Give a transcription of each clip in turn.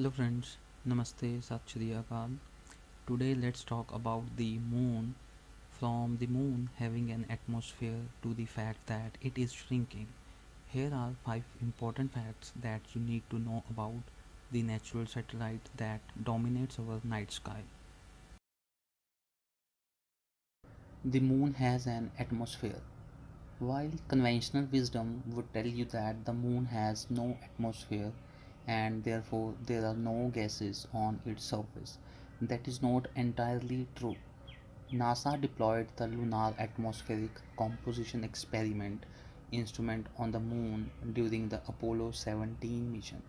Hello friends, Namaste, Sat Shri Akal. Today let's talk about the moon. From the moon having an atmosphere to the fact that it is shrinking. Here are 5 important facts that you need to know about the natural satellite that dominates our night sky. The moon has an atmosphere. While conventional wisdom would tell you that the moon has no atmosphere and therefore there are no gases on its surface, that is not entirely true. NASA deployed the Lunar Atmospheric Composition Experiment instrument on the moon during the Apollo 17 mission.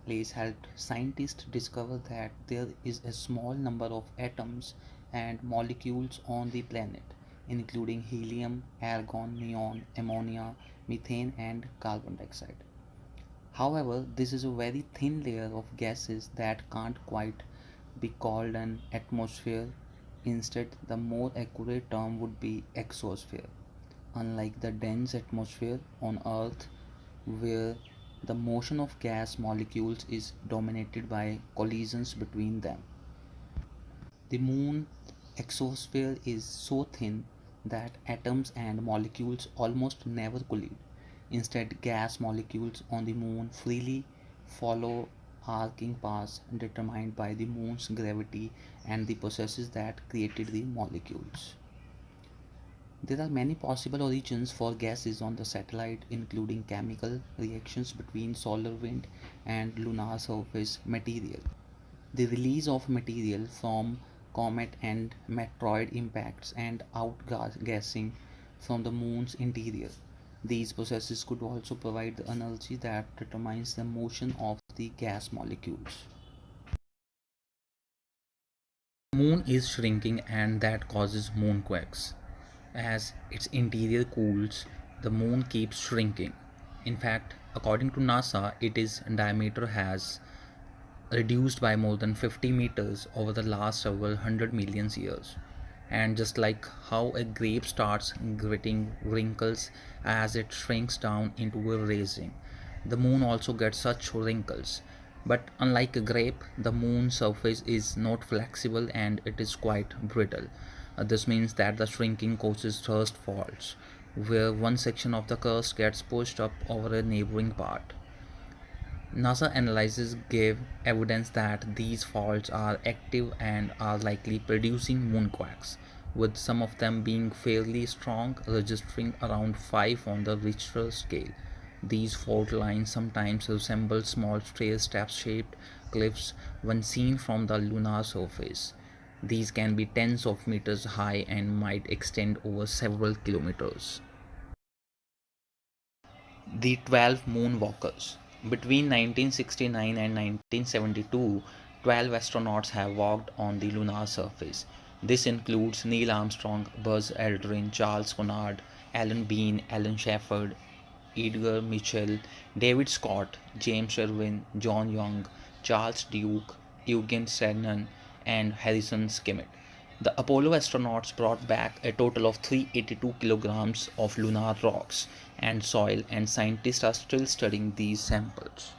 Place helped scientists discover that there is a small number of atoms and molecules on the planet, including helium, argon, neon, ammonia, methane, and carbon dioxide. However, this is a very thin layer of gases that can't quite be called an atmosphere. Instead, the more accurate term would be exosphere. Unlike the dense atmosphere on Earth, where the motion of gas molecules is dominated by collisions between them, the moon's exosphere is so thin that atoms and molecules almost never collide. Instead, gas molecules on the moon freely follow arcing paths determined by the moon's gravity and the processes that created the molecules. There are many possible origins for gases on the satellite, including chemical reactions between solar wind and lunar surface material, the release of material from comet and meteoroid impacts, and outgassing from the moon's interior. These processes could also provide the energy that determines the motion of the gas molecules. Moon is shrinking and that causes moonquakes. As its interior cools, the moon keeps shrinking. In fact, according to NASA, its diameter has reduced by more than 50 meters over the last several hundred million years. And just like how a grape starts getting wrinkles as it shrinks down into a raisin, the moon also gets such wrinkles. But unlike a grape, the moon's surface is not flexible and it is quite brittle. This means that the shrinking causes thrust faults, where one section of the crust gets pushed up over a neighboring part. NASA analysis gave evidence that these faults are active and are likely producing moonquakes, with some of them being fairly strong, registering around 5 on the Richter scale. These fault lines sometimes resemble small stair step shaped cliffs when seen from the lunar surface. These can be tens of meters high and might extend over several kilometers. The 12 Moonwalkers. Between 1969 and 1972, 12 astronauts have walked on the lunar surface. This includes Neil Armstrong, Buzz Aldrin, Charles Conrad, Alan Bean, Alan Shepard, Edgar Mitchell, David Scott, James Irwin, John Young, Charles Duke, Eugen Cernan, and Harrison Schmitt. The Apollo astronauts brought back a total of 382 kilograms of lunar rocks and soil, and scientists are still studying these samples.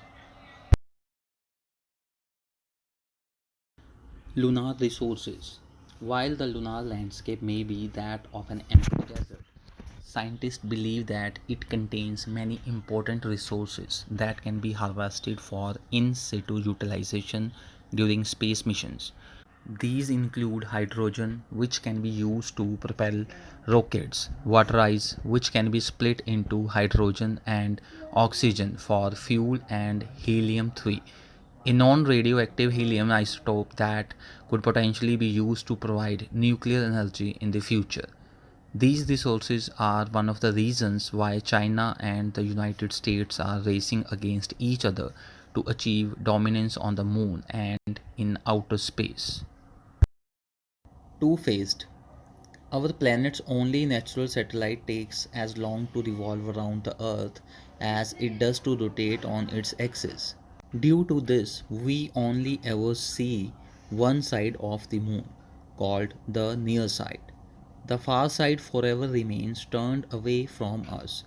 Lunar resources. While the lunar landscape may be that of an empty desert, scientists believe that it contains many important resources that can be harvested for in situ utilization during space missions. These include hydrogen, which can be used to propel rockets, water ice, which can be split into hydrogen and oxygen for fuel, and helium 3, a non radioactive helium isotope that could potentially be used to provide nuclear energy in the future. These resources are one of the reasons why China and the United States are racing against each other to achieve dominance on the moon and in outer space. Two-faced. Our planet's only natural satellite takes as long to revolve around the Earth as it does to rotate on its axis. Due to this, we only ever see one side of the moon, called the near side. The far side forever remains turned away from us.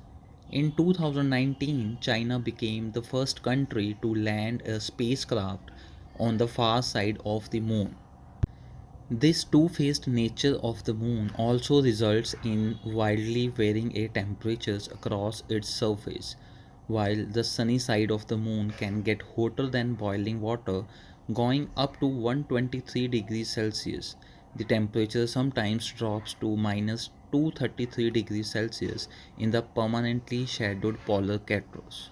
In 2019, China became the first country to land a spacecraft on the far side of the moon. This two-faced nature of the moon also results in wildly varying air temperatures across its surface. While the sunny side of the moon can get hotter than boiling water, going up to 123 degrees Celsius, the temperature sometimes drops to minus 233 degrees Celsius in the permanently shadowed polar Catros.